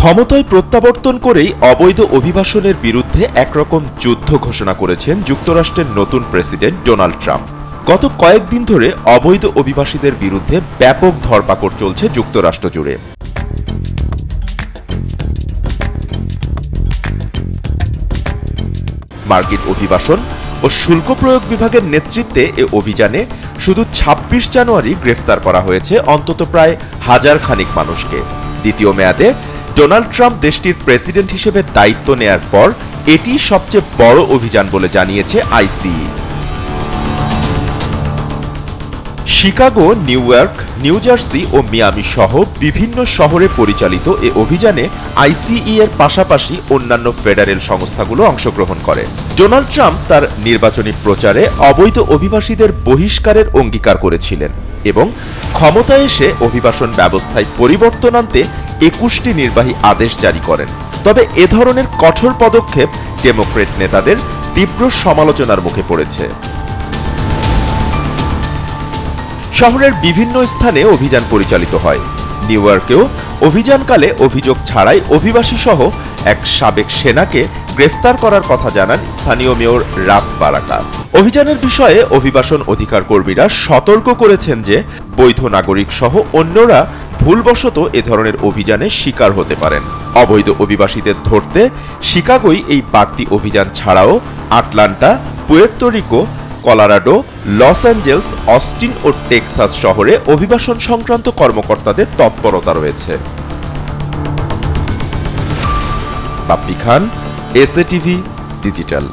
ক্ষমতায় প্রত্যাবর্তন করেই অবৈধ অভিবাসনের বিরুদ্ধে একরকম যুদ্ধ ঘোষণা করেছেন যুক্তরাষ্ট্রের নতুন প্রেসিডেন্ট ডোনাল্ড ট্রাম্প। গত কয়েকদিন ধরে অবৈধ অভিবাসীদের বিরুদ্ধে ব্যাপক ধরপাকড় চলছে যুক্তরাষ্ট্র জুড়ে। মার্কিন অভিবাসন ও শুল্ক প্রয়োগ বিভাগের নেতৃত্বে এ অভিযানে শুধু ২৬ জানুয়ারি গ্রেফতার করা হয়েছে অন্তত প্রায় হাজার খানিক মানুষকে। দ্বিতীয় মেয়াদে ডোনাল্ড ট্রাম্প দেশটির প্রেসিডেন্ট হিসেবে দায়িত্ব নেয়ার পর এটি সবচেয়ে বড় অভিযান বলে জানিয়েছে ICE. Chicago, New York, New Jersey ও মিয়ামি সহ বিভিন্ন শহরে পরিচালিত এ অভিযানে আইসিই এর পাশাপাশি অন্যান্য ফেডারেল সংস্থাগুলো অংশগ্রহণ করে। ডোনাল্ড ট্রাম্প তার নির্বাচনী প্রচারে অবৈধ অভিবাসীদের বহিষ্কারের অঙ্গীকার করেছিলেন এবং ক্ষমতায় এসে অভিবাসন ব্যবস্থায় পরিবর্তন আনতে ২১টি নির্বাহী আদেশ জারি করেন। তবে এ ধরনের কঠোর পদক্ষেপ ডেমোক্র্যাট নেতাদের তীব্র সমালোচনার মুখে পড়েছে। শহরের বিভিন্ন স্থানে অভিযান পরিচালিত হয়। নিউ ইয়র্কেও অভিযানকালে অভিযোগ ছাড়াই অভিবাসী সহ এক সাবেক সেনাকে গ্রেফতার করার কথা জানান স্থানীয় মেয়র রাস বারাকা। অভিযানের বিষয়ে অভিবাসন অধিকার কর্মীরা সতর্ক করেছেন যে বৈধ নাগরিক সহ অন্যরা ভুলবশত এ ধরনের অভিযানে শিকার হতে পারেন। অবৈধ অভিবাসীদের ধরতে শিকাগোয় এই বাড়তি অভিযান ছাড়াও Atlanta, Puerto Rico, Colorado, Los Angeles, Austin ও টেক্সাস শহরে অভিবাসন সংক্রান্ত কর্মকর্তাদের তৎপরতা রয়েছে। Bappi Khan, SA TV digital.